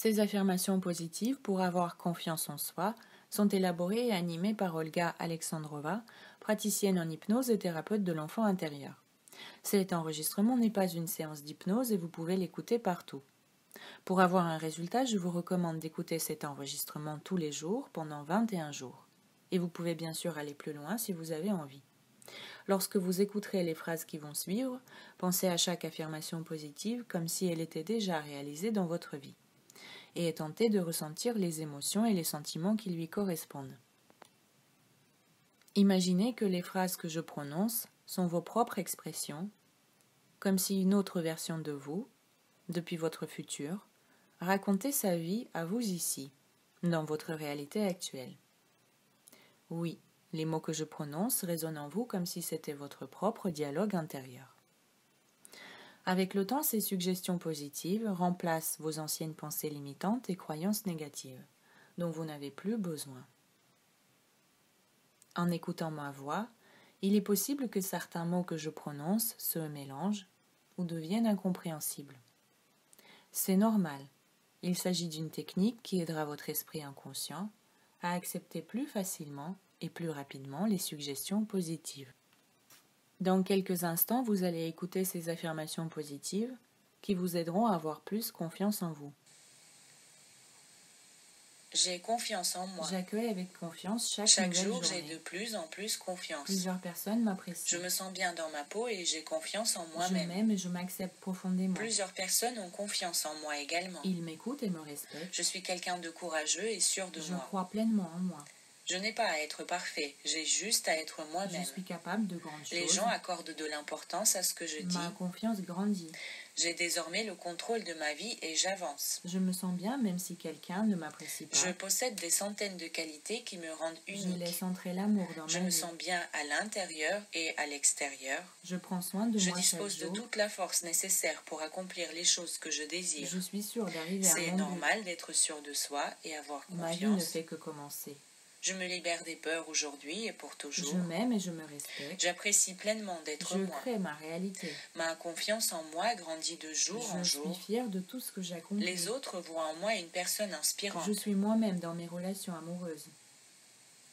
Ces affirmations positives pour avoir confiance en soi sont élaborées et animées par Olga Alexandrova, praticienne en hypnose et thérapeute de l'enfant intérieur. Cet enregistrement n'est pas une séance d'hypnose et vous pouvez l'écouter partout. Pour avoir un résultat, je vous recommande d'écouter cet enregistrement tous les jours pendant 21 jours. Et vous pouvez bien sûr aller plus loin si vous avez envie. Lorsque vous écouterez les phrases qui vont suivre, pensez à chaque affirmation positive comme si elle était déjà réalisée dans votre vie. Et tentez de ressentir les émotions et les sentiments qui lui correspondent. Imaginez que les phrases que je prononce sont vos propres expressions, comme si une autre version de vous, depuis votre futur, racontait sa vie à vous ici, dans votre réalité actuelle. Oui, les mots que je prononce résonnent en vous comme si c'était votre propre dialogue intérieur. Avec le temps, ces suggestions positives remplacent vos anciennes pensées limitantes et croyances négatives, dont vous n'avez plus besoin. En écoutant ma voix, il est possible que certains mots que je prononce se mélangent ou deviennent incompréhensibles. C'est normal. Il s'agit d'une technique qui aidera votre esprit inconscient à accepter plus facilement et plus rapidement les suggestions positives. Dans quelques instants, vous allez écouter ces affirmations positives qui vous aideront à avoir plus confiance en vous. J'ai confiance en moi. J'accueille avec confiance chaque Chaque nouvelle jour, journée. j'ai de plus en plus confiance. Plusieurs personnes m'apprécient. Je me sens bien dans ma peau et j'ai confiance en Je moi-même. m'aime et je m'accepte profondément. Plusieurs personnes ont confiance en moi également. Ils m'écoutent et me respectent. Je suis quelqu'un de courageux et sûr de Je moi. crois pleinement en moi. Je n'ai pas à être parfait, j'ai juste à être Je moi-même. suis capable de grandes choses. Les gens accordent de l'importance à ce que je dis. Ma confiance grandit. J'ai désormais le contrôle de ma vie et j'avance. Je me sens bien même si quelqu'un ne m'apprécie pas. Je possède des centaines de qualités qui me rendent Je unique. laisse entrer l'amour dans Je ma me vie. sens bien à l'intérieur et à l'extérieur. Je prends soin de Je moi chaque dispose de jour. toute la force nécessaire pour accomplir les choses que je désire. Je suis sûre d'arriver à C'est mon but. normal d'être sûr de soi et avoir Ma vie ne confiance. fait que commencer. Je me libère des peurs aujourd'hui et pour toujours. Je m'aime et je me respecte. J'apprécie pleinement d'être Je moi. crée ma réalité. Ma confiance en moi grandit de jour en Je suis jour. fière de tout ce que j'accomplis. Les autres voient en moi une personne inspirante. Je suis moi-même dans mes relations amoureuses.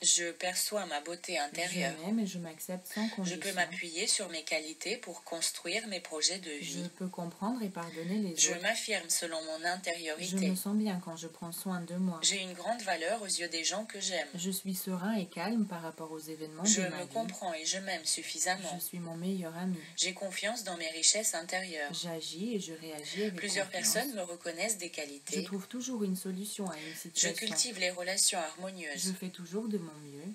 Je perçois ma beauté intérieure. Je m'aime et je m'accepte sans Je condition. peux m'appuyer sur mes qualités pour construire mes projets de Je vie. peux comprendre et pardonner les Je autres. m'affirme selon mon Je intériorité. me sens bien quand je prends soin de moi. J'ai une grande valeur aux yeux des gens que j'aime. Je suis serein et calme par rapport aux événements Je de ma me vie. comprends et je m'aime suffisamment. Je suis mon meilleur ami. J'ai confiance dans mes richesses intérieures. J'agis et je réagis avec Plusieurs confiance. personnes me reconnaissent des Je qualités. trouve toujours une solution à une Je situation. cultive les relations Je harmonieuses. fais toujours de mon mieux.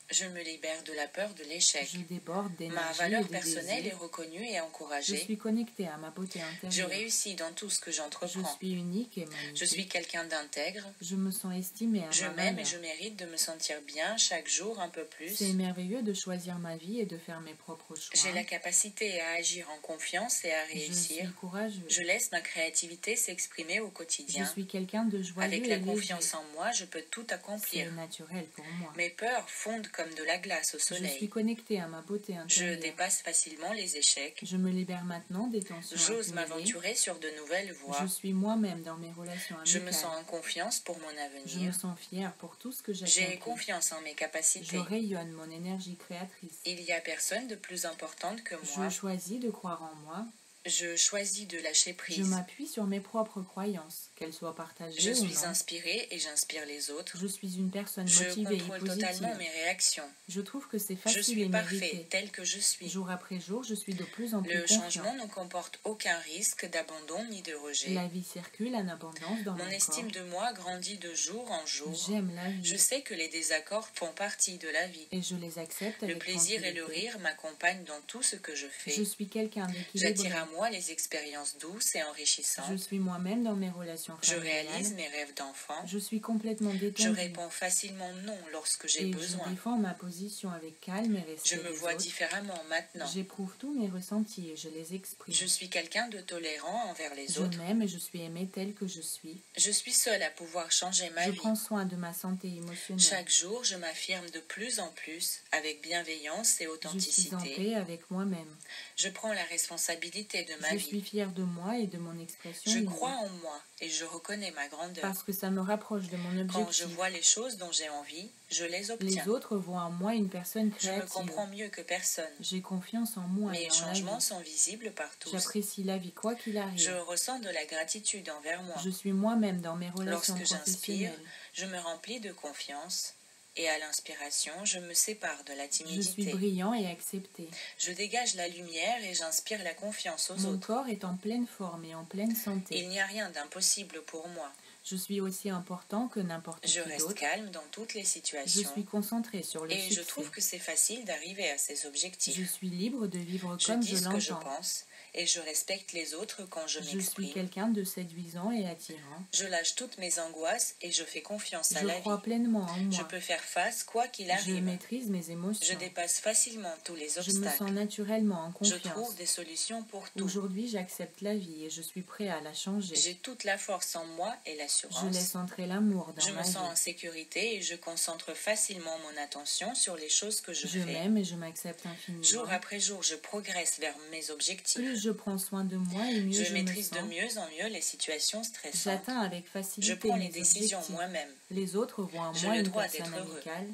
Je me libère de la peur de l'échec. Je déborde d'énergie Ma et valeur de personnelle est désir. reconnue et Je encouragée. suis connectée à ma beauté Je intérieure. réussis dans tout ce que Je j'entreprends. suis unique et magnifique. Je suis quelqu'un d'intègre. Je me sens estimée à Je ma m'aime et valeur. je mérite de me sentir bien chaque jour un peu plus. C'est merveilleux de choisir ma vie et de faire mes propres choix. J'ai la capacité à agir en confiance et à Je suis réussir. courageux. Je laisse ma créativité s'exprimer au Je quotidien. suis quelqu'un de joyeux Avec et la léger. confiance en moi, je peux tout C'est accomplir. naturel pour moi. Mes peurs fondent comme de la glace au Je suis soleil. connectée à ma beauté Je intérieure. dépasse facilement les échecs. Je me libère maintenant des tensions J'ose accumulées. m'aventurer sur de nouvelles voies. Je suis moi-même dans mes relations Je amicales. me sens en confiance pour mon Je me avenir. sens fière pour tout ce que J'ai j'accomplis. confiance en mes Je capacités. rayonne mon énergie créatrice. Il y a personne de plus importante que moi. Je choisis de croire en moi. Je choisis de lâcher Je prise. m'appuie sur mes propres croyances, qu'elles soient partagées Je ou suis non. inspirée et j'inspire les autres. Je suis une personne Je motivée et contrôle positive. totalement mes réactions. Je trouve que c'est Je facile suis et parfait mérité. tel que je suis. Jour après jour, je suis de plus en plus Le confiant. changement ne comporte aucun risque d'abandon ni de rejet. La vie circule en abondance dans Mon mon estime corps. de moi grandit de jour en jour. J'aime la vie Je sais que les désaccords font partie de la vie. et je les accepte Le avec plaisir et le tranquillité. rire m'accompagnent dans tout ce que je fais. Je suis quelqu'un J'attire d'équilibré. à moi les expériences douces et Je enrichissantes. suis moi-même dans mes relations Je réalise familiales. mes rêves d'enfant. Je suis complètement Je détendue. réponds facilement non lorsque j'ai Et besoin. je défends ma position avec calme et respect Je me des vois autres. différemment maintenant. J'éprouve tous mes ressentis et je les exprime. Je suis quelqu'un de tolérant envers les Je autres. m'aime et je suis aimée telle que je suis. Je suis seule à pouvoir changer ma Je vie. prends soin de ma santé émotionnelle. Chaque jour, je m'affirme de plus en plus avec bienveillance et Je suis en authenticité. paix avec moi-même. Je prends la responsabilité de ma Je suis vie. fière de moi et de mon expression Je innée, crois en moi et je reconnais ma grandeur. parce que ça me rapproche de mon Quand je objectif. vois les choses dont j'ai envie, je les obtiens. Les autres voient en moi une personne Je me créative. comprends mieux que personne. J'ai confiance en moi et Mes en la changements vie. sont visibles par tous. J'apprécie la vie quoi qu'il Je arrive. ressens de la gratitude envers moi. Je suis moi-même dans mes relations Lorsque j'inspire, professionnelles. je me remplis de confiance et à l'inspiration, je me sépare de la Je suis timidité. brillant et accepté. Je dégage la lumière et j'inspire la confiance aux Mon autres. corps est en pleine forme et en pleine santé. Il n'y a rien d'impossible pour moi. Je suis aussi important que n'importe Je qui reste d'autre. calme dans toutes les Je situations suis concentré sur le et je succès. trouve que c'est facile d'arriver à ces Je objectifs. suis libre de vivre Je comme dis je ce que je l'entends. pense et je respecte les autres quand je Je suis m'exprime. quelqu'un de séduisant et attirant. Je lâche toutes mes angoisses et je fais confiance à Je la vie. crois pleinement en Je moi. peux faire face quoi qu'il Je arrive. maîtrise mes Je émotions. dépasse facilement tous les Je me obstacles. sens naturellement en Je confiance. trouve des solutions pour tout. Aujourd'hui, j'accepte la vie et je suis prêt à la changer. J'ai toute la force en moi et Je l'assurance. laisse entrer l'amour Je dans me ma sens en vie. sécurité et je concentre facilement mon attention sur les choses que je Je fais. m'aime et je m'accepte infiniment. Jour après jour, je progresse vers mes objectifs. Plus je prends soin de moi et mieux Je je me maîtrise de sens. mieux en mieux les situations stressantes. J'atteins avec facilité Je prends les mes décisions objectifs. moi-même. Les autres voient en J'ai moi le une droit personne d'être heureux. amicale.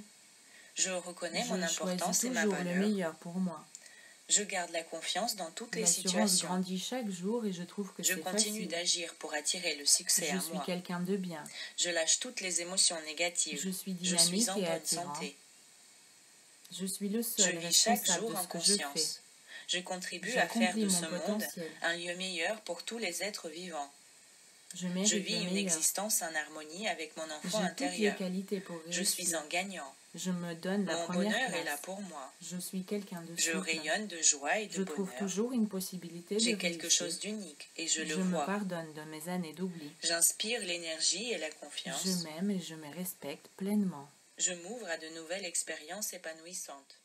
Je reconnais Je mon importance choisis et ma toujours le valeur. meilleur pour moi. Je garde la confiance dans toutes les L'assurance situations. grandit chaque jour et je trouve que Je c'est continue facile. d'agir pour attirer le succès Je à suis moi. quelqu'un de bien. Je lâche toutes les émotions négatives. Je suis Je dynamique suis en et bonne attirant. santé. Je suis le Je seul vis chaque responsable jour de en ce que je fais. conscience. Je contribue à faire J'accomplis de mon ce monde potentiel. un lieu meilleur pour tous les êtres vivants. Je Je mérite vis le une meilleur. existence en harmonie avec mon J'ai enfant toutes les intérieur. qualités pour Je suis réussir. un gagnant. Je me donne la Mon première bonheur place. est là pour moi. Je suis quelqu'un de Je souple. rayonne de joie et de Je trouve bonheur. toujours une possibilité de J'ai quelque réussir. chose d'unique et je le Je me vois. pardonne de mes années d'oubli. J'inspire l'énergie et la confiance. Je m'aime et je me respecte pleinement. Je m'ouvre à de nouvelles expériences épanouissantes.